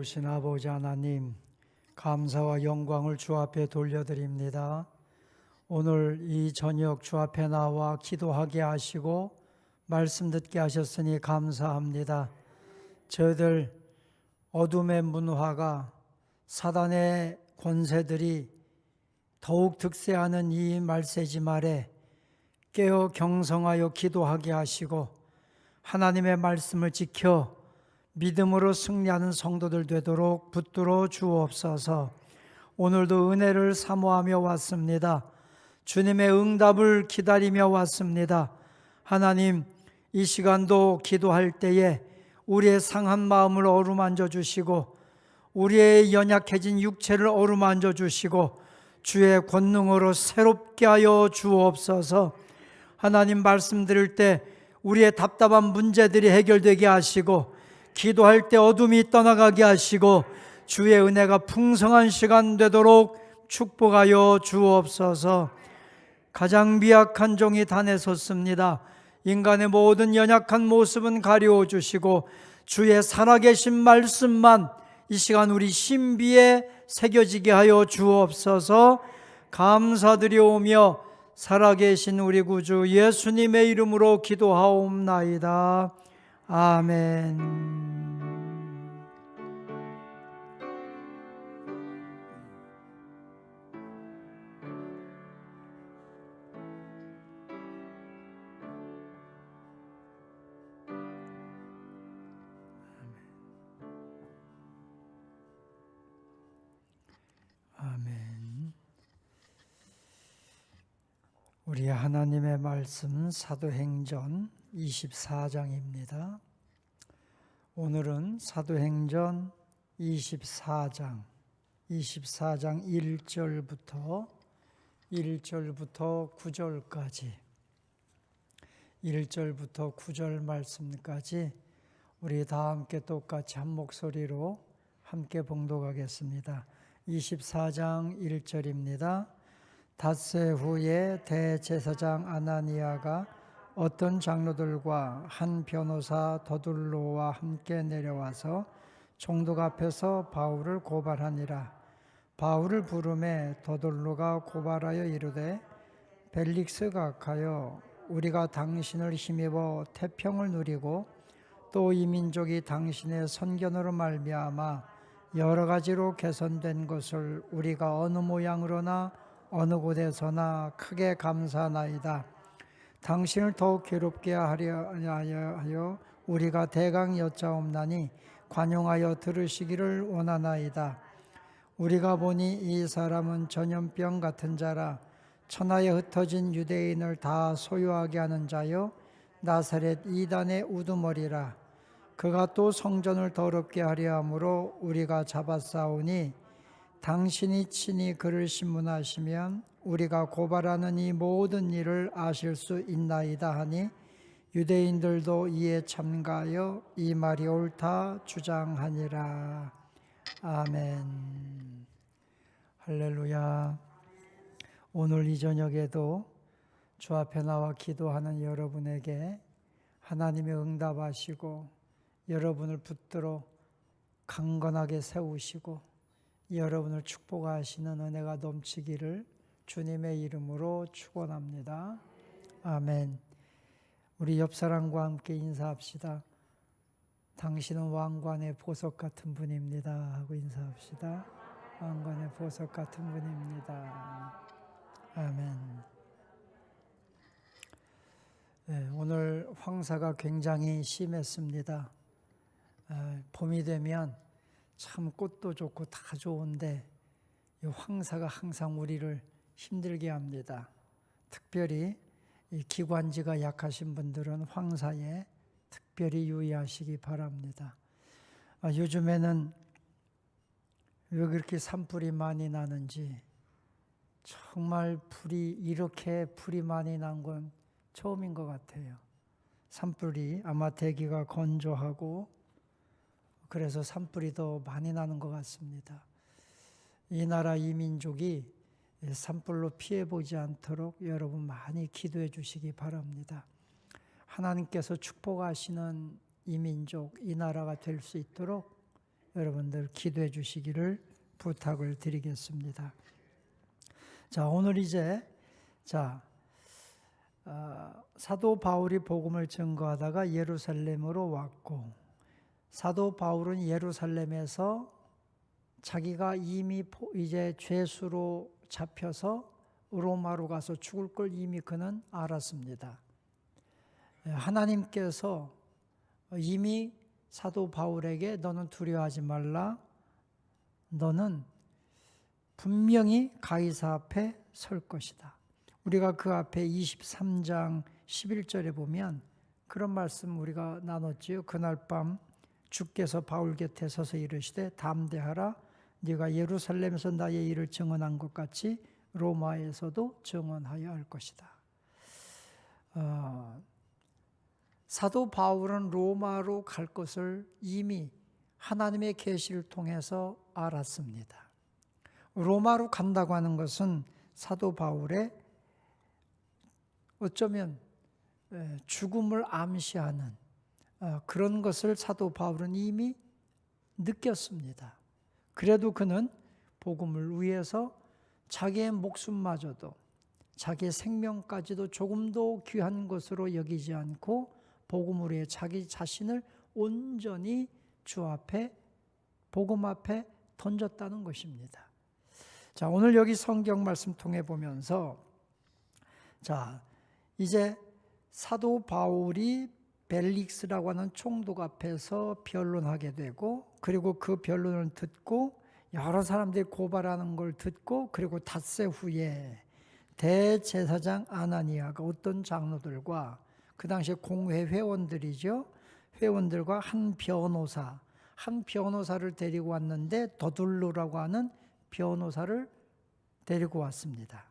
좋으신 아버지 하나님, 감사와 영광을 주 앞에 돌려드립니다. 오늘 이 저녁 주 앞에 나와 기도하게 하시고 말씀 듣게 하셨으니 감사합니다. 저희들 어둠의 문화가 사단의 권세들이 더욱 득세하는 이 말세지 말에 깨어 경성하여 기도하게 하시고 하나님의 말씀을 지켜 믿음으로 승리하는 성도들 되도록 붙들어 주옵소서. 오늘도 은혜를 사모하며 왔습니다. 주님의 응답을 기다리며 왔습니다. 하나님, 이 시간도 기도할 때에 우리의 상한 마음을 어루만져 주시고 우리의 연약해진 육체를 어루만져 주시고 주의 권능으로 새롭게 하여 주옵소서. 하나님, 말씀 드릴 때 우리의 답답한 문제들이 해결되게 하시고 기도할 때 어둠이 떠나가게 하시고 주의 은혜가 풍성한 시간 되도록 축복하여 주옵소서. 가장 미약한 종이 단에 섰습니다. 인간의 모든 연약한 모습은 가리워 주시고 주의 살아계신 말씀만 이 시간 우리 신비에 새겨지게 하여 주옵소서. 감사드리오며 살아계신 우리 구주 예수님의 이름으로 기도하옵나이다. 아멘. 아멘. 우리 하나님의 말씀 사도행전 24장입니다. 오늘은 사도행전 24장 1절부터 9절까지 1절부터 9절 말씀까지 우리 다 함께 똑같이 한 목소리로 함께 봉독하겠습니다. 24장 1절입니다. 닷새 후에 대제사장 아나니아가 어떤 장로들과 한 변호사 더둘로와 함께 내려와서 총독 앞에서 바울을 고발하니라. 바울을 부르매 더둘로가 고발하여 이르되 벨릭스가 가여 우리가 당신을 힘입어 태평을 누리고 또 이 민족이 당신의 선견으로 말미암아 여러 가지로 개선된 것을 우리가 어느 모양으로나 어느 곳에서나 크게 감사하나이다. 당신을 더욱 괴롭게 하여 우리가 대강 여짜옵나니 관용하여 들으시기를 원하나이다. 우리가 보니 이 사람은 전염병 같은 자라 천하에 흩어진 유대인을 다 소유하게 하는 자요 나사렛 이단의 우두머리라. 그가 또 성전을 더럽게 하려 함으로 우리가 잡아싸우니 당신이 친히 그를 신문하시면 우리가 고발하는 이 모든 일을 아실 수 있나이다 하니 유대인들도 이에 참가하여 이 말이 옳다 주장하니라. 아멘. 할렐루야. 오늘 이 저녁에도 주 앞에 나와 기도하는 여러분에게 하나님이 응답하시고 여러분을 붙들어 강건하게 세우시고 여러분을 축복하시는 은혜가 넘치기를 주님의 이름으로 축원합니다. 아멘. 우리 옆 사람과 함께 인사합시다. 당신은 왕관의 보석 같은 분입니다 하고 인사합시다. 왕관의 보석 같은 분입니다. 아멘. 네, 오늘 황사가 굉장히 심했습니다. 봄이 되면 참 꽃도 좋고 다 좋은데 이 황사가 항상 우리를 힘들게 합니다. 특별히 이 기관지가 약하신 분들은 황사에 특별히 유의하시기 바랍니다. 요즘에는 왜 그렇게 산불이 많이 나는지 정말 이렇게 불이 많이 난 건 처음인 것 같아요. 산불이 아마 대기가 건조하고 그래서 산불이 더 많이 나는 것 같습니다. 이 나라 이 민족이 산불로 피해보지 않도록 여러분 많이 기도해 주시기 바랍니다. 하나님께서 축복하시는 이 민족, 이 나라가 될 수 있도록 여러분들 기도해 주시기를 부탁을 드리겠습니다. 자, 오늘 이제 사도 바울이 복음을 증거하다가 예루살렘으로 왔고, 사도 바울은 예루살렘에서 자기가 이미 이제 죄수로 잡혀서 로마로 가서 죽을 걸 이미 그는 알았습니다. 하나님께서 이미 사도 바울에게 너는 두려워하지 말라. 너는 분명히 가이사 앞에 설 것이다. 우리가 그 앞에 23장 11절에 보면 그런 말씀 우리가 나눴지요. 그날 밤 주께서 바울 곁에 서서 이르시되 담대하라. 네가 예루살렘에서 나의 일을 증언한 것 같이 로마에서도 증언하여 할 것이다. 사도 바울은 로마로 갈 것을 이미 하나님의 계시를 통해서 알았습니다. 로마로 간다고 하는 것은 사도 바울의 어쩌면 죽음을 암시하는 그런 것을 사도 바울은 이미 느꼈습니다. 그래도 그는 복음을 위해서 자기의 목숨마저도, 자기의 생명까지도 조금도 귀한 것으로 여기지 않고 복음을 위해 자기 자신을 온전히 주 앞에, 복음 앞에 던졌다는 것입니다. 자, 오늘 여기 성경 말씀 통해 보면서 이제 사도 바울이 벨릭스라고 하는 총독 앞에서 변론하게 되고, 그리고 그 변론을 듣고 여러 사람들이 고발하는 걸 듣고, 그리고 닷새 후에 대제사장 아나니아가 어떤 장로들과 그 당시에 공회 회원들이죠. 회원들과 한 변호사를 데리고 왔는데 더둘로라고 하는 변호사를 데리고 왔습니다.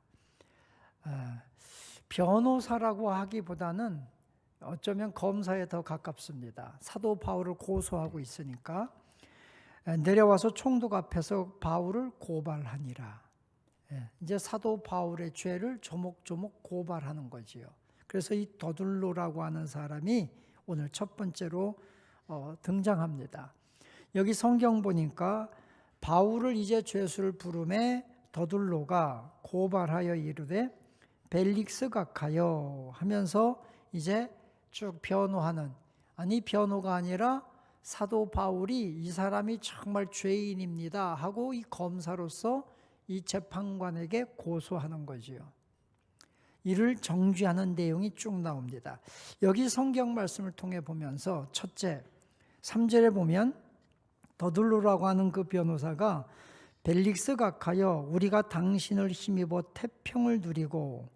변호사라고 하기보다는 어쩌면 검사에 더 가깝습니다. 사도 바울을 고소하고 있으니까 내려와서 총독 앞에서 바울을 고발하니라. 이제 사도 바울의 죄를 조목조목 고발하는 거지요. 그래서 이 더둘로라고 하는 사람이 오늘 첫 번째로 등장합니다. 여기 성경 보니까 바울을 이제 죄수를 부르매 더둘로가 고발하여 이르되 벨릭스 각하여 하면서 이제 쭉 변호하는, 아니 변호가 아니라 사도 바울이 이 사람이 정말 죄인입니다 하고 이 검사로서 이 재판관에게 고소하는 거지요. 이를 정죄하는 내용이 쭉 나옵니다. 여기 성경 말씀을 통해 보면서 첫째, 3절에 보면 더둘로라고 하는 그 변호사가 벨릭스 각하여 우리가 당신을 힘입어 태평을 누리고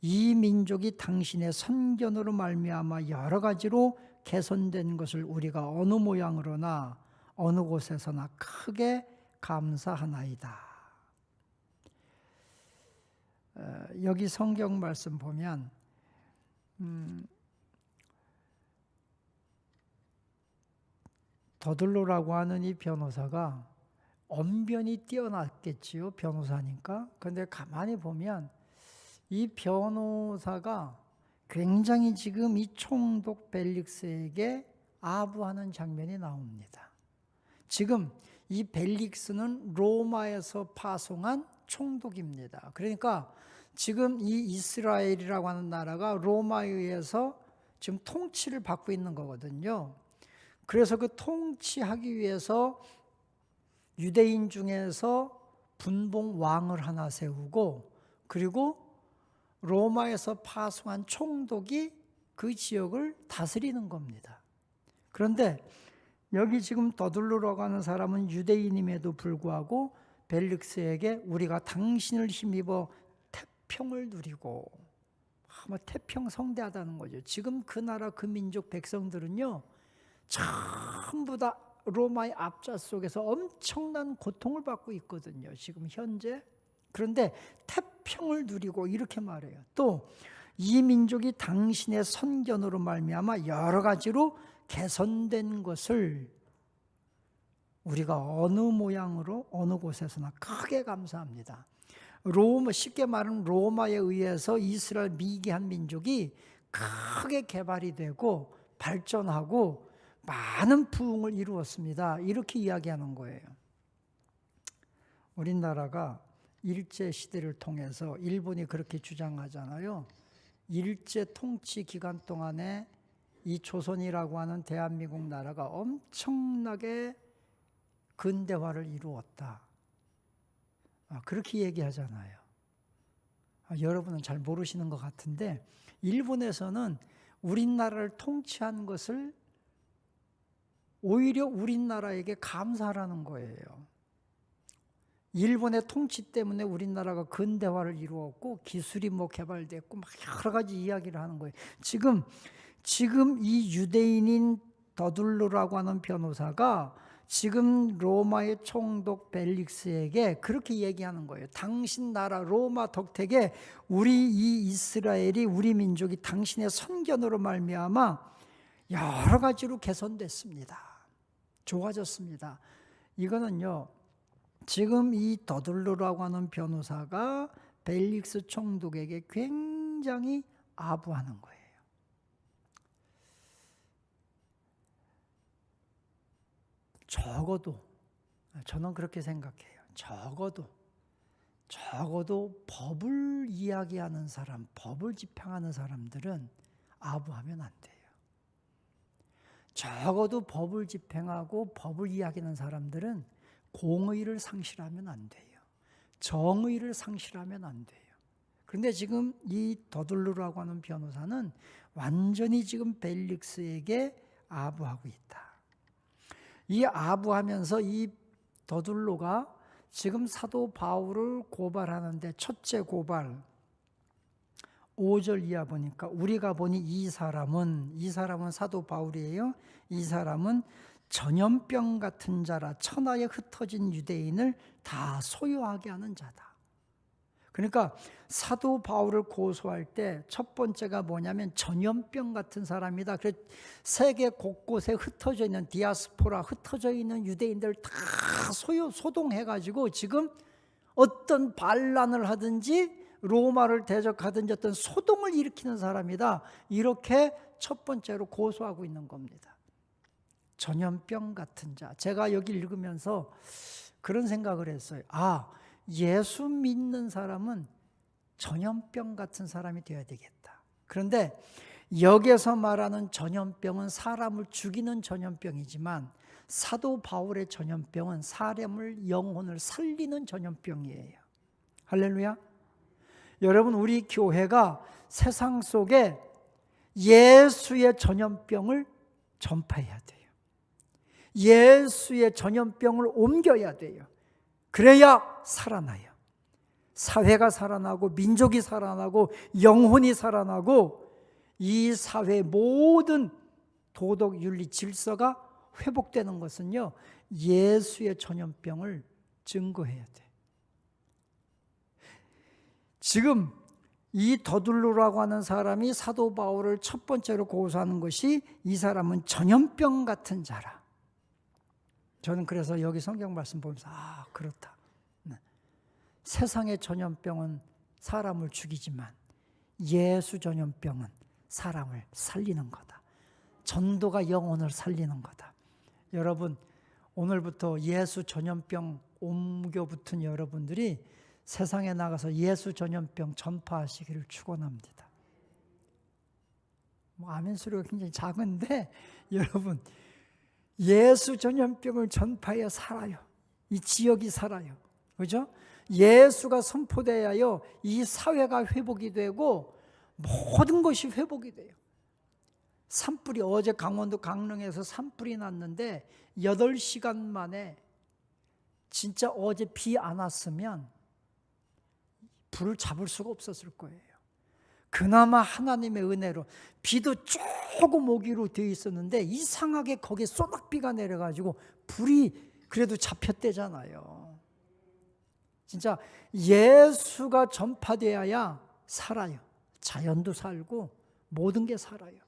이 민족이 당신의 선견으로 말미암아 여러 가지로 개선된 것을 우리가 어느 모양으로나 어느 곳에서나 크게 감사하나이다. 여기 성경 말씀 보면 더둘로라고 하는 이 변호사가 언변이 뛰어났겠지요. 변호사니까. 그런데 가만히 보면 이 변호사가 굉장히 지금 이 총독 벨릭스에게 아부하는 장면이 나옵니다. 지금 이 벨릭스는 로마에서 파송한 총독입니다. 그러니까 지금 이 이스라엘이라고 하는 나라가 로마에 의해서 지금 통치를 받고 있는 거거든요. 그래서 그 통치하기 위해서 유대인 중에서 분봉 왕을 하나 세우고, 그리고 로마에서 파송한 총독이 그 지역을 다스리는 겁니다. 그런데 여기 지금 더둘로라고 하는 사람은 유대인임에도 불구하고 벨릭스에게 우리가 당신을 힘입어 태평을 누리고, 태평 성대하다는 거죠. 지금 그 나라 그 민족 백성들은요, 전부 다 로마의 압자 속에서 엄청난 고통을 받고 있거든요. 지금 현재. 그런데 태평을 누리고 이렇게 말해요. 또 이 민족이 당신의 선견으로 말미암아 여러 가지로 개선된 것을 우리가 어느 모양으로 어느 곳에서나 크게 감사합니다. 쉽게 말하면 로마에 의해서 이스라엘 미개한 민족이 크게 개발이 되고 발전하고 많은 부흥을 이루었습니다. 이렇게 이야기하는 거예요. 우리나라가 일제시대를 통해서 일본이 그렇게 주장하잖아요. 일제 통치 기간 동안에 이 조선이라고 하는 대한민국 나라가 엄청나게 근대화를 이루었다. 그렇게 얘기하잖아요. 여러분은 잘 모르시는 것 같은데 일본에서는 우리나라를 통치한 것을 오히려 우리나라에게 감사하라는 거예요. 일본의 통치 때문에 우리나라가 근대화를 이루었고 기술이 개발됐고 막 여러 가지 이야기를 하는 거예요. 지금 이 유대인인 더둘로라고 하는 변호사가 지금 로마의 총독 벨릭스에게 그렇게 얘기하는 거예요. 당신 나라 로마 덕택에 우리 이 이스라엘이 우리 민족이 당신의 선견으로 말미암아 여러 가지로 개선됐습니다. 좋아졌습니다. 이거는요. 지금 이 더둘로라고 하는 변호사가 벨릭스 총독에게 굉장히 아부하는 거예요. 적어도 저는 그렇게 생각해요. 적어도 법을 이야기하는 사람, 법을 집행하는 사람들은 아부하면 안 돼요. 적어도 법을 집행하고 법을 이야기하는 사람들은 공의를 상실하면 안 돼요. 정의를 상실하면 안 돼요. 그런데 지금 이 더둘로라고 하는 변호사는 완전히 지금 벨릭스에게 아부하고 있다. 이 아부하면서 이 더둘로가 지금 사도 바울을 고발하는데 첫째 고발 5절 이하 보니까 우리가 보니 이 사람은 사도 바울이에요. 이 사람은 전염병 같은 자라 천하에 흩어진 유대인을 다 소유하게 하는 자다. 그러니까 사도 바울을 고소할 때 첫 번째가 뭐냐면 전염병 같은 사람이다. 그래서 세계 곳곳에 흩어져 있는 디아스포라 흩어져 있는 유대인들 다 소동해가지고 지금 어떤 반란을 하든지 로마를 대적하든지 어떤 소동을 일으키는 사람이다. 이렇게 첫 번째로 고소하고 있는 겁니다. 전염병 같은 자. 제가 여기 읽으면서 그런 생각을 했어요. 예수 믿는 사람은 전염병 같은 사람이 되어야 되겠다. 그런데 여기서 말하는 전염병은 사람을 죽이는 전염병이지만 사도 바울의 전염병은 사람을 영혼을 살리는 전염병이에요. 할렐루야. 여러분 우리 교회가 세상 속에 예수의 전염병을 전파해야 돼요. 예수의 전염병을 옮겨야 돼요. 그래야 살아나요. 사회가 살아나고 민족이 살아나고 영혼이 살아나고 이 사회의 모든 도덕 윤리 질서가 회복되는 것은요. 예수의 전염병을 증거해야 돼. 지금 이 더둘로라고 하는 사람이 사도 바울을 첫 번째로 고소하는 것이 이 사람은 전염병 같은 자라. 저는 그래서 여기 성경 말씀 보면서 그렇다. 세상의 전염병은 사람을 죽이지만 예수 전염병은 사람을 살리는 거다. 전도가 영혼을 살리는 거다. 여러분 오늘부터 예수 전염병 옮겨 붙은 여러분들이 세상에 나가서 예수 전염병 전파하시기를 축원합니다. 아멘 소리가 굉장히 작은데 여러분 예수 전염병을 전파하여 살아요. 이 지역이 살아요. 그죠? 예수가 선포되어야 이 사회가 회복이 되고 모든 것이 회복이 돼요. 산불이 어제 강원도 강릉에서 산불이 났는데 8시간 만에 진짜 어제 비 안 왔으면 불을 잡을 수가 없었을 거예요. 그나마 하나님의 은혜로 비도 조금 오기로 되어 있었는데 이상하게 거기에 소낙비가 내려가지고 불이 그래도 잡혔대잖아요. 진짜 예수가 전파되어야 살아요. 자연도 살고 모든 게 살아요.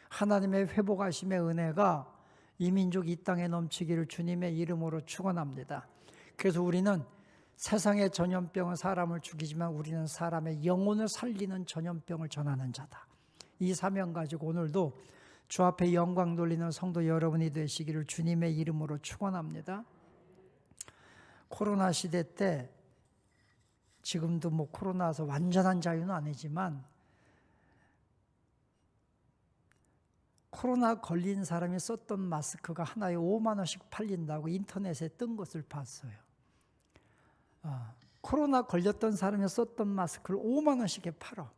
하나님의 회복하심의 은혜가 이 민족 이 땅에 넘치기를 주님의 이름으로 축원합니다. 그래서 우리는 세상의 전염병은 사람을 죽이지만 우리는 사람의 영혼을 살리는 전염병을 전하는 자다. 이 사명 가지고 오늘도 주 앞에 영광 돌리는 성도 여러분이 되시기를 주님의 이름으로 축원합니다. 코로나 시대 때 지금도 뭐 코로나서 완전한 자유는 아니지만 코로나 걸린 사람이 썼던 마스크가 하나에 5만 원씩 팔린다고 인터넷에 뜬 것을 봤어요. 코로나 걸렸던 사람이 썼던 마스크를 5만 원씩에 팔아.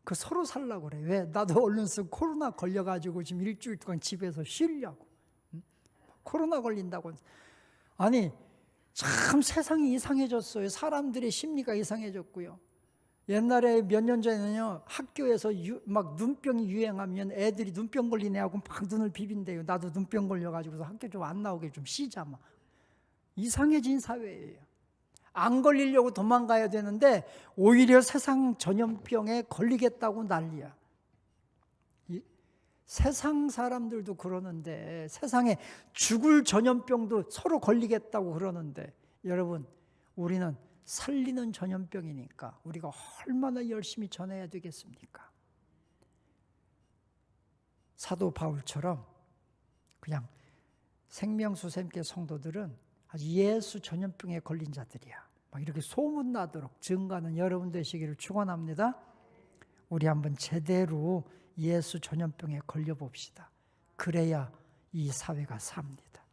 그 서로 살라고 그래. 왜? 나도 얼른 쓰고 코로나 걸려가지고 지금 일주일 동안 집에서 쉬려고. 코로나 걸린다고. 아니 참 세상이 이상해졌어요. 사람들의 심리가 이상해졌고요. 옛날에 몇 년 전에는요, 학교에서 막 눈병이 유행하면 애들이 눈병 걸린 애하고 막 눈을 비빈대요. 나도 눈병 걸려가지고서 학교 좀 안 나오게 좀 쉬자 막. 이상해진 사회예요. 안 걸리려고 도망가야 되는데 오히려 세상 전염병에 걸리겠다고 난리야. 세상 사람들도 그러는데, 세상에 죽을 전염병도 서로 걸리겠다고 그러는데, 여러분 우리는 살리는 전염병이니까 우리가 얼마나 열심히 전해야 되겠습니까? 사도 바울처럼 그냥 생명수샘교 성도들은 아주 예수 전염병에 걸린 자들이야. 막 이렇게 소문나도록 증거하는 여러분 되시기를 축원합니다. 우리 한번 제대로 예수 전염병에 걸려봅시다. 그래야 이 사회가 삽니다.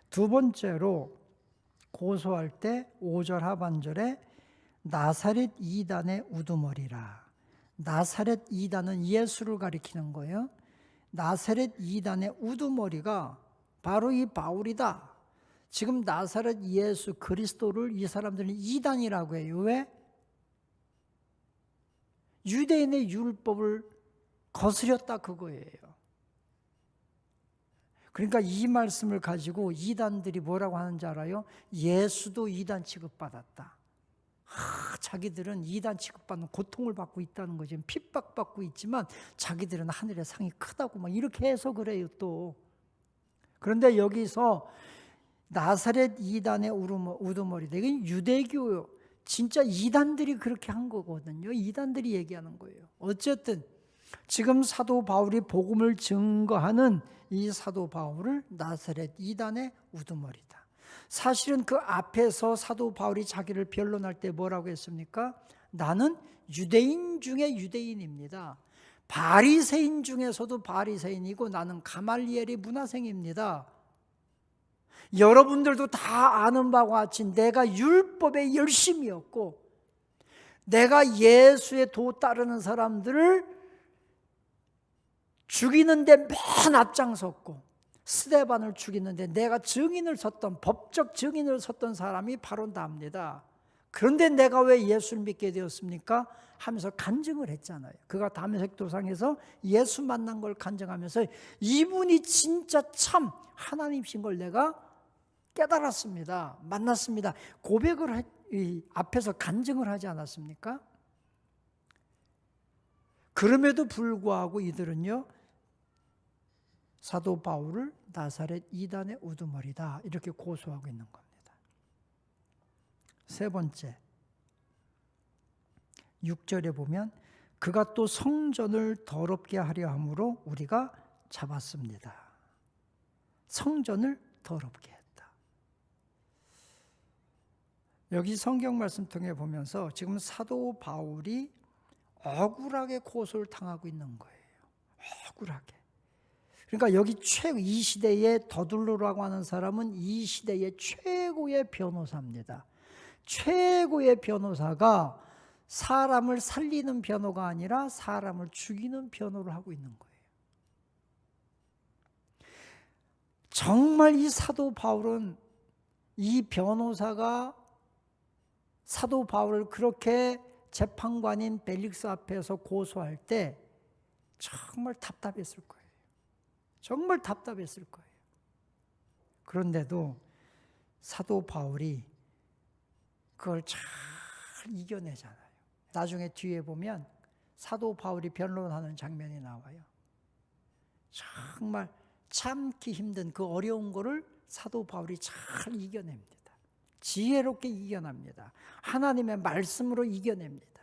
두 번째로 고소할 때 5절 하반절에 나사렛 이단의 우두머리라. 나사렛 이단은 예수를 가리키는 거예요. 나사렛 이단의 우두머리가 바로 이 바울이다. 지금 나사렛 예수 그리스도를 이 사람들은 이단이라고 해요. 왜? 유대인의 율법을 거스렸다 그거예요. 그러니까 이 말씀을 가지고 이단들이 뭐라고 하는지 알아요? 예수도 이단 취급받았다. 자기들은 이단 취급받는 고통을 받고 있다는 거죠. 핍박받고 있지만 자기들은 하늘의 상이 크다고 막 이렇게 해서 그래요 또. 그런데 여기서 나사렛 이단의 우두머리다. 이건 유대교요. 진짜 이단들이 그렇게 한 거거든요. 이단들이 얘기하는 거예요. 어쨌든 지금 사도 바울이 복음을 증거하는 이 사도 바울을 나사렛 이단의 우두머리다. 사실은 그 앞에서 사도 바울이 자기를 변론할 때 뭐라고 했습니까? 나는 유대인 중에 유대인입니다. 바리새인 중에서도 바리새인이고 나는 가말리엘의 문화생입니다. 여러분들도 다 아는 바와 같이 내가 율법에 열심이었고 내가 예수의 도 따르는 사람들을 죽이는데 맨 앞장섰고 스데반을 죽이는데 내가 증인을 섰던 법적 증인을 섰던 사람이 바로 나입니다. 그런데 내가 왜 예수를 믿게 되었습니까? 하면서 간증을 했잖아요. 그가 다메섹 도상에서 예수 만난 걸 간증하면서 이분이 진짜 참 하나님이신 걸 내가 깨달았습니다. 만났습니다. 고백을 앞에서 간증을 하지 않았습니까? 그럼에도 불구하고 이들은요, 사도 바울을 나사렛 이단의 우두머리다 이렇게 고소하고 있는 겁니다. 세 번째, 6절에 보면 그가 또 성전을 더럽게 하려 함으로 우리가 잡았습니다. 성전을 더럽게 했다. 여기 성경 말씀 통해 보면서 지금 사도 바울이 억울하게 고소를 당하고 있는 거예요. 억울하게. 그러니까 여기 이 시대의 더둘로라고 하는 사람은 이 시대의 최고의 변호사입니다. 최고의 변호사가 사람을 살리는 변호가 아니라 사람을 죽이는 변호를 하고 있는 거예요. 정말 이 사도 바울은 이 변호사가 사도 바울을 그렇게 재판관인 벨릭스 앞에서 고소할 때 정말 답답했을 거예요. 정말 답답했을 거예요. 그런데도 사도 바울이 그걸 잘 이겨내잖아요. 나중에 뒤에 보면 사도 바울이 변론하는 장면이 나와요. 정말 참기 힘든 그 어려운 거를 사도 바울이 잘 이겨냅니다. 지혜롭게 이겨냅니다. 하나님의 말씀으로 이겨냅니다.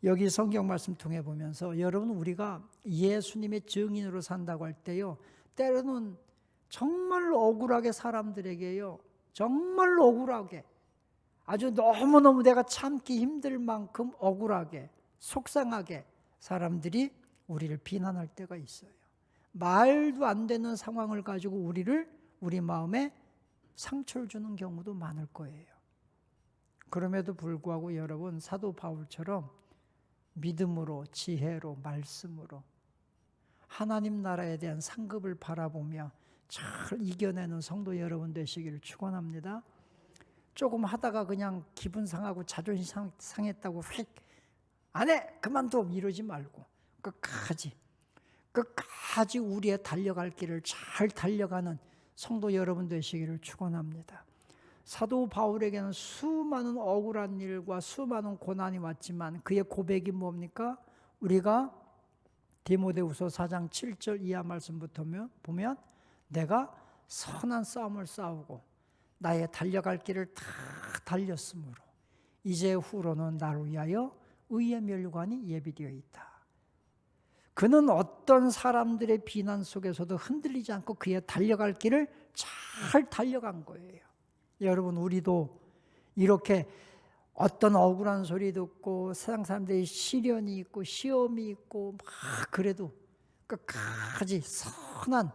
여기 성경 말씀 통해 보면서 여러분 우리가 예수님의 증인으로 산다고 할 때요, 때로는 정말 억울하게 사람들에게요, 정말로 억울하게, 아주 너무너무 내가 참기 힘들 만큼 억울하게, 속상하게 사람들이 우리를 비난할 때가 있어요. 말도 안 되는 상황을 가지고 우리 마음에 상처를 주는 경우도 많을 거예요. 그럼에도 불구하고 여러분, 사도 바울처럼 믿음으로, 지혜로, 말씀으로 하나님 나라에 대한 상급을 바라보며 잘 이겨내는 성도 여러분 되시기를 축원합니다. 조금 하다가 그냥 기분 상하고 자존심 상했다고 휙 안 해! 그만둬! 이러지 말고 끝까지 우리의 달려갈 길을 잘 달려가는 성도 여러분 되시기를 축원합니다. 사도 바울에게는 수많은 억울한 일과 수많은 고난이 왔지만 그의 고백이 뭡니까? 우리가 디모데후서 4장 7절 이하 말씀부터 보면 내가 선한 싸움을 싸우고 나의 달려갈 길을 다 달렸으므로 이제 후로는 나를 위하여 의의 멸관이 예비되어 있다. 그는 어떤 사람들의 비난 속에서도 흔들리지 않고 그의 달려갈 길을 잘 달려간 거예요. 여러분, 우리도 이렇게 어떤 억울한 소리 듣고 세상 사람들이 시련이 있고 시험이 있고 막 그래도 끝까지 선한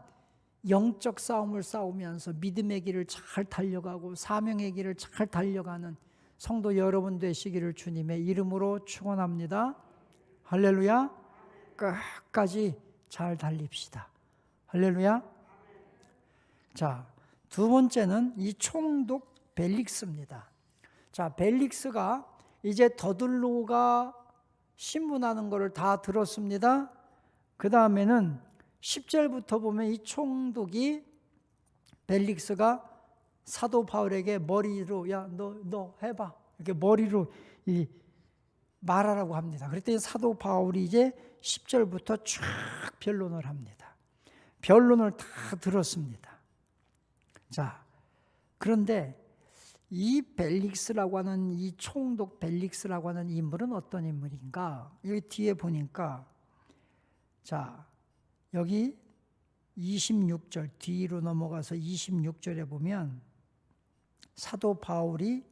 영적 싸움을 싸우면서 믿음의 길을 잘 달려가고 사명의 길을 잘 달려가는 성도 여러분 되시기를 주님의 이름으로 축원합니다. 할렐루야. 끝까지 잘 달립시다. 할렐루야. 자, 두 번째는 이 총독 벨릭스입니다. 자, 벨릭스가 이제 더들로가 신문하는 것을 다 들었습니다. 그 다음에는 10절부터 보면 이 총독이 벨릭스가 사도 바울에게 머리로 야, 너 해봐. 이렇게 머리로 말하라고 합니다. 그랬더니 사도 바울이 이제 10절부터 쫙 변론을 합니다. 변론을 다 들었습니다. 자, 그런데 이 벨릭스라고 하는 이 총독 벨릭스라고 하는 인물은 어떤 인물인가? 여기 뒤에 보니까 자, 여기 26절 뒤로 넘어가서 26절에 보면 사도 바울이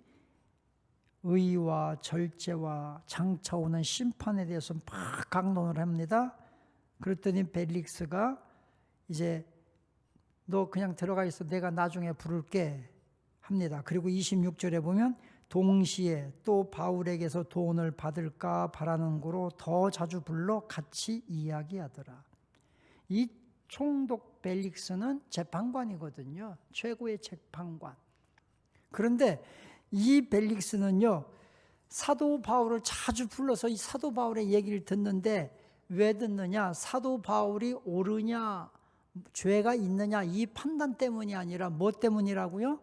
의와 절제와 장차 오는 심판에 대해서 막 강론을 합니다. 그랬더니 벨릭스가 이제 너 그냥 들어가 있어. 내가 나중에 부를게 합니다. 그리고 26절에 보면 동시에 또 바울에게서 돈을 받을까 바라는 거로 더 자주 불러 같이 이야기하더라. 이 총독 벨릭스는 재판관이거든요. 최고의 재판관. 그런데 이 벨릭스는요, 사도 바울을 자주 불러서 이 사도 바울의 얘기를 듣는데 왜 듣느냐? 사도 바울이 옳으냐, 죄가 있느냐 이 판단 때문이 아니라 뭐 때문이라고요?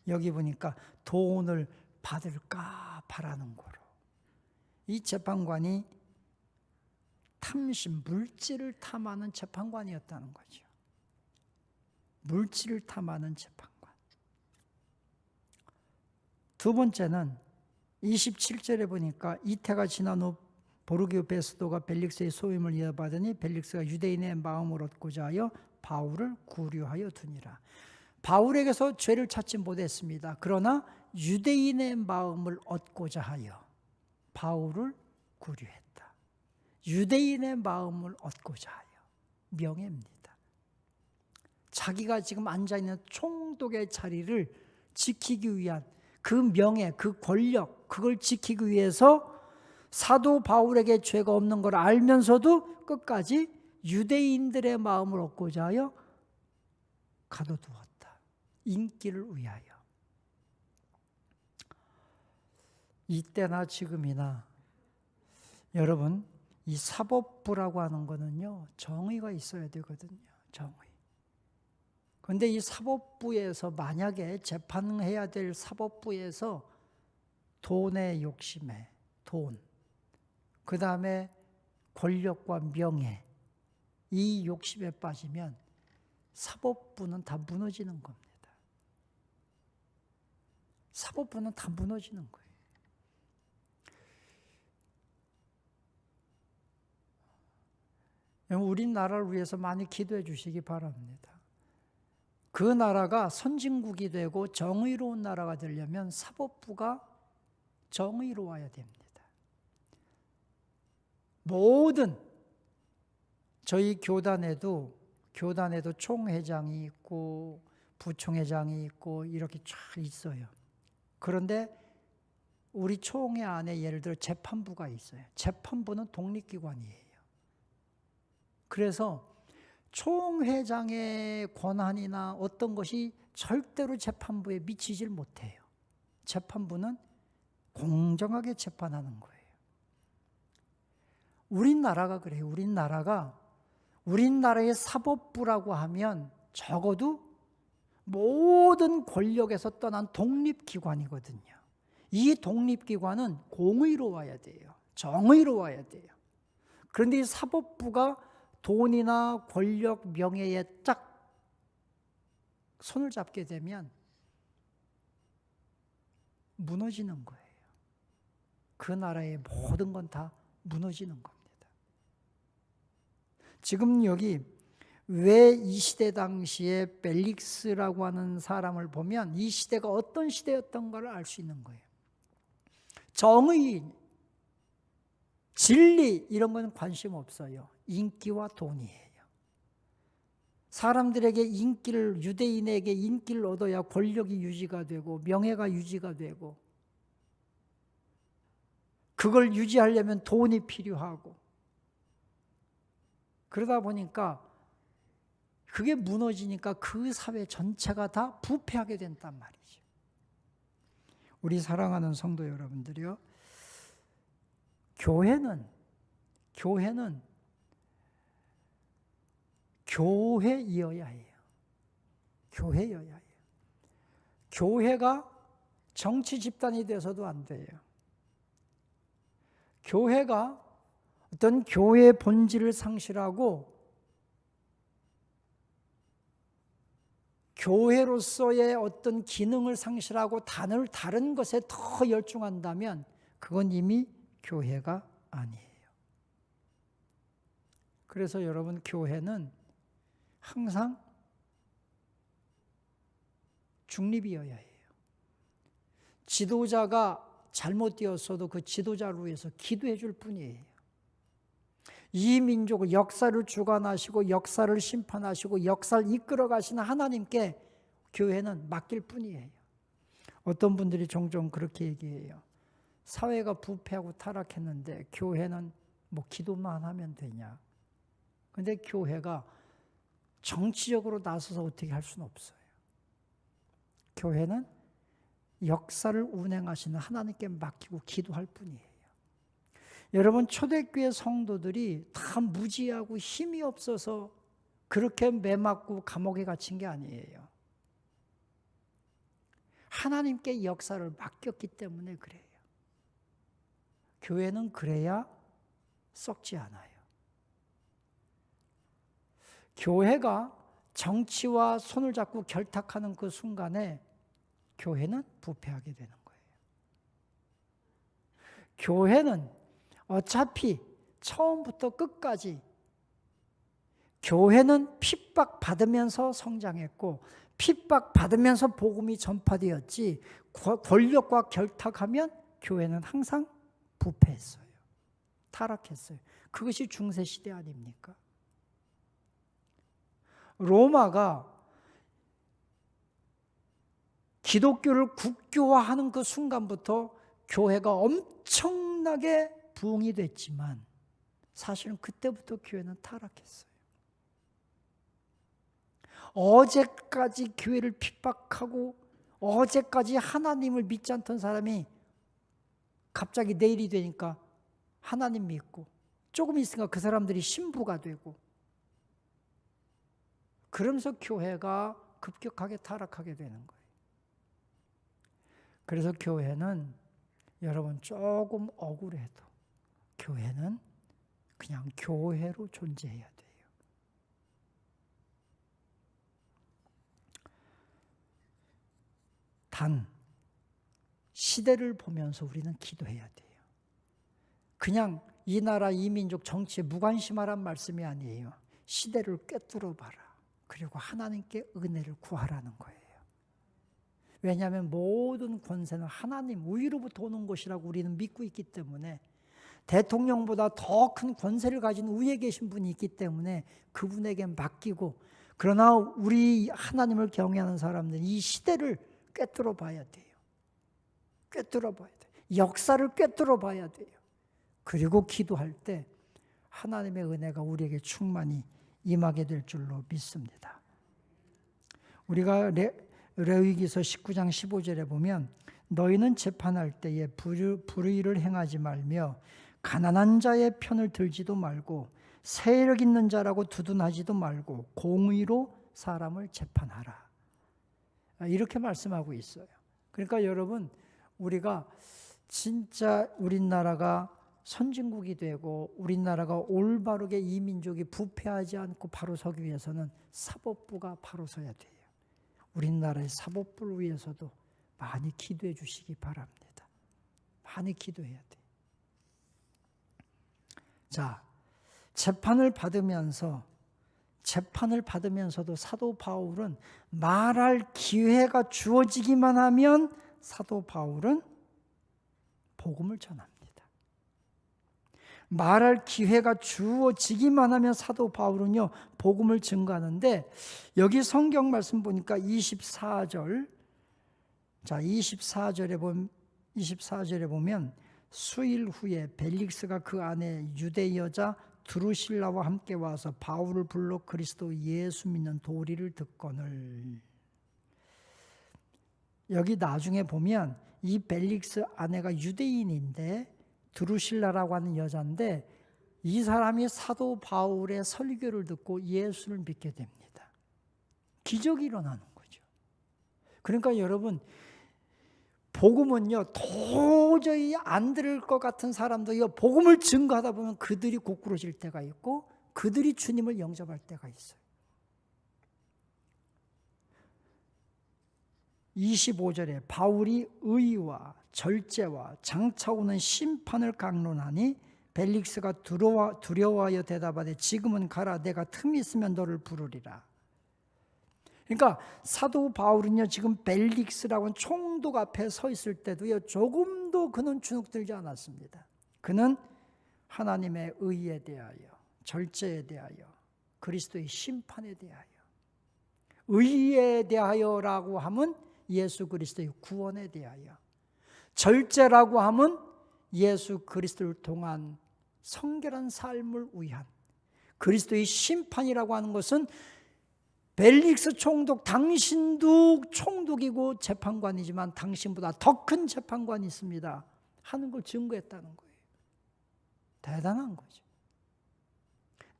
여기 보니까 돈을 받을까 바라는 거로. 이 재판관이 탐심, 물질을 탐하는 재판관이었다는 거죠. 물질을 탐하는 재판관. 두 번째는 27절에 보니까 이태가 지난 후 보르기오 베스도가 벨릭스의 소임을 이어받으니 벨릭스가 유대인의 마음을 얻고자 하여 바울을 구류하여 두니라. 바울에게서 죄를 찾지 못했습니다. 그러나 유대인의 마음을 얻고자 하여 바울을 구류했다. 유대인의 마음을 얻고자 하여. 명예입니다. 자기가 지금 앉아있는 총독의 자리를 지키기 위한 그 명예, 그 권력, 그걸 지키기 위해서 사도 바울에게 죄가 없는 걸 알면서도 끝까지 유대인들의 마음을 얻고자 하여 가둬두었다. 인기를 위하여. 이때나 지금이나 여러분, 이 사법부라고 하는 거는요, 정의가 있어야 되거든요. 정의. 그런데 이 사법부에서 만약에 재판해야 될 사법부에서 돈의 욕심에 돈, 그 다음에 권력과 명예, 이 욕심에 빠지면 사법부는 다 무너지는 겁니다. 사법부는 다 무너지는 거예요. 우리나라를 위해서 많이 기도해 주시기 바랍니다. 그 나라가 선진국이 되고 정의로운 나라가 되려면 사법부가 정의로워야 됩니다. 모든 저희 교단에도 총회장이 있고 부총회장이 있고 이렇게 쫙 있어요. 그런데 우리 총회 안에 예를 들어 재판부가 있어요. 재판부는 독립기관이에요. 그래서 총회장의 권한이나 어떤 것이 절대로 재판부에 미치질 못해요. 재판부는 공정하게 재판하는 거예요. 우리나라가 그래요. 우리나라의 사법부라고 하면 적어도 모든 권력에서 떠난 독립기관이거든요. 이 독립기관은 공의로워야 돼요. 정의로워야 돼요. 그런데 이 사법부가 돈이나 권력, 명예에 딱 손을 잡게 되면 무너지는 거예요. 그 나라의 모든 건 다 무너지는 겁니다. 지금 여기 왜 이 시대 당시에 벨릭스라고 하는 사람을 보면 이 시대가 어떤 시대였던가를 알 수 있는 거예요. 정의, 진리 이런 건 관심 없어요. 인기와 돈이에요. 사람들에게 인기를, 유대인에게 인기를 얻어야 권력이 유지가 되고 명예가 유지가 되고 그걸 유지하려면 돈이 필요하고 그러다 보니까 그게 무너지니까 그 사회 전체가 다 부패하게 된단 말이죠. 우리 사랑하는 성도 여러분들이요. 교회는 교회이어야 해요. 교회여야 해요. 교회가 정치 집단이 돼서도 안 돼요. 교회가 어떤 교회의 본질을 상실하고 교회로서의 어떤 기능을 상실하고 다른 것에 더 열중한다면 그건 이미 교회가 아니에요. 그래서 여러분 교회는 항상 중립이어야 해요. 지도자가 잘못되었어도 그 지도자를 위해서 기도해 줄 뿐이에요. 이 민족을 역사를 주관하시고 역사를 심판하시고 역사를 이끌어 가시는 하나님께 교회는 맡길 뿐이에요. 어떤 분들이 종종 그렇게 얘기해요. 사회가 부패하고 타락했는데 교회는 뭐 기도만 하면 되냐. 근데 교회가 정치적으로 나서서 어떻게 할 수는 없어요. 교회는 역사를 운행하시는 하나님께 맡기고 기도할 뿐이에요. 여러분 초대교회 성도들이 다 무지하고 힘이 없어서 그렇게 매맞고 감옥에 갇힌 게 아니에요. 하나님께 역사를 맡겼기 때문에 그래요. 교회는 그래야 썩지 않아요. 교회가 정치와 손을 잡고 결탁하는 그 순간에 교회는 부패하게 되는 거예요. 교회는 어차피 처음부터 끝까지 교회는 핍박받으면서 성장했고 핍박받으면서 복음이 전파되었지 권력과 결탁하면 교회는 항상 부패했어요. 타락했어요. 그것이 중세시대 아닙니까? 로마가 기독교를 국교화하는 그 순간부터 교회가 엄청나게 부흥이 됐지만 사실은 그때부터 교회는 타락했어요. 어제까지 교회를 핍박하고 어제까지 하나님을 믿지 않던 사람이 갑자기 내일이 되니까 하나님 믿고 조금 있으니까 그 사람들이 신부가 되고 그러면서 교회가 급격하게 타락하게 되는 거예요. 그래서 교회는 여러분 조금 억울해도 교회는 그냥 교회로 존재해야 돼요. 단 시대를 보면서 우리는 기도해야 돼요. 그냥 이 나라 이 민족 정치에 무관심하란 말씀이 아니에요. 시대를 꿰뚫어 봐라. 그리고 하나님께 은혜를 구하라는 거예요. 왜냐하면 모든 권세는 하나님 위로부터 오는 것이라고 우리는 믿고 있기 때문에, 대통령보다 더 큰 권세를 가진 위에 계신 분이 있기 때문에 그분에게 맡기고, 그러나 우리 하나님을 경외하는 사람들은 이 시대를 꿰뚫어 봐야 돼요. 꿰뚫어 봐야 돼요. 역사를 꿰뚫어 봐야 돼요. 그리고 기도할 때 하나님의 은혜가 우리에게 충만히 임하게 될 줄로 믿습니다. 우리가 레위기서 19장 15절에 보면, 너희는 재판할 때에 불의를 행하지 말며 가난한 자의 편을 들지도 말고 세력 있는 자라고 두둔하지도 말고 공의로 사람을 재판하라. 이렇게 말씀하고 있어요. 그러니까 여러분, 우리가 진짜 우리나라가 선진국이 되고 우리나라가 올바르게 이 민족이 부패하지 않고 바로 서기 위해서는 사법부가 바로 서야 돼요. 우리나라의 사법부를 위해서도 많이 기도해 주시기 바랍니다. 많이 기도해야 돼요. 자, 재판을 받으면서도 사도 바울은 말할 기회가 주어지기만 하면 사도 바울은 복음을 전합니다. 말할 기회가 주어지기만 하면 사도 바울은요, 복음을 증거하는데, 여기 성경 말씀 보니까 24절, 자, 24절에 보면, 수일 후에 벨릭스가 그 안에 유대 여자 드루실라와 함께 와서 바울을 불러 그리스도 예수 믿는 도리를 듣거늘. 여기 나중에 보면 이 벨릭스 아내가 유대인인데 드루실라라고 하는 여자인데, 이 사람이 사도 바울의 설교를 듣고 예수를 믿게 됩니다. 기적이 일어나는 거죠. 그러니까 여러분, 복음은요, 도저히 안 들을 것 같은 사람도 이 복음을 증거하다 보면 그들이 고꾸러질 때가 있고 그들이 주님을 영접할 때가 있어요. 25절에 바울이 의와 절제와 장차 오는 심판을 강론하니 벨릭스가 두려워하여 대답하되 지금은 가라, 내가 틈이 있으면 너를 부르리라. 그러니까 사도 바울은요, 지금 벨릭스라고 하는 총독 앞에 서 있을 때도요, 조금도 그는 주눅들지 않았습니다. 그는 하나님의 의에 대하여, 절제에 대하여, 그리스도의 심판에 대하여, 의에 대하여라고 하면 예수 그리스도의 구원에 대하여, 절제라고 하면 예수 그리스도를 통한 성결한 삶을 위한, 그리스도의 심판이라고 하는 것은 벨릭스 총독, 당신도 총독이고 재판관이지만 당신보다 더 큰 재판관이 있습니다 하는 걸 증거했다는 거예요. 대단한 거죠.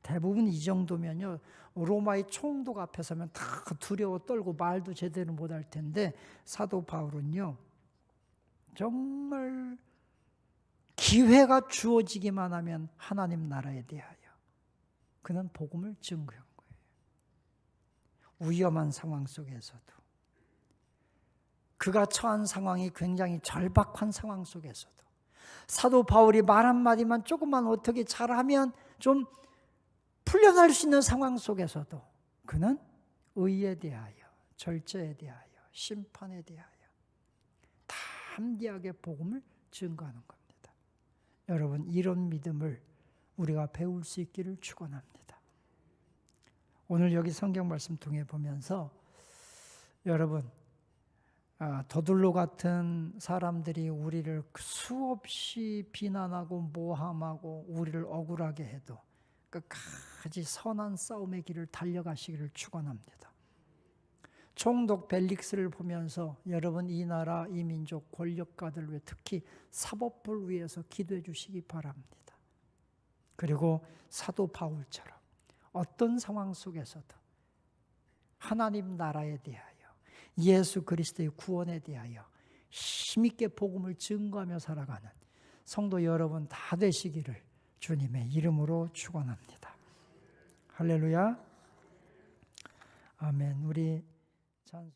대부분 이 정도면요, 로마의 총독 앞에 서면 다 두려워 떨고 말도 제대로 못할 텐데, 사도 바울은요, 정말 기회가 주어지기만 하면 하나님 나라에 대하여 그는 복음을 증거한 거예요. 위험한 상황 속에서도, 그가 처한 상황이 굉장히 절박한 상황 속에서도, 사도 바울이 말 한마디만 조금만 어떻게 잘하면 좀 풀려날 수 있는 상황 속에서도 그는 의에 대하여, 절제에 대하여, 심판에 대하여 담대하게 복음을 증거하는 겁니다. 여러분, 이런 믿음을 우리가 배울 수 있기를 축원합니다. 오늘 여기 성경 말씀 통해 보면서 여러분, 더둘로 같은 사람들이 우리를 수없이 비난하고 모함하고 우리를 억울하게 해도 끝까지 선한 싸움의 길을 달려가시기를 축원합니다. 총독 벨릭스를 보면서 여러분, 이 나라, 이 민족 권력가들 위해, 특히 사법부를 위해서 기도해 주시기 바랍니다. 그리고 사도 바울처럼 어떤 상황 속에서도 하나님 나라에 대하여, 예수 그리스도의 구원에 대하여 힘있게 복음을 증거하며 살아가는 성도 여러분 다 되시기를 주님의 이름으로 축원합니다. 할렐루야. 아멘. 우리 찬송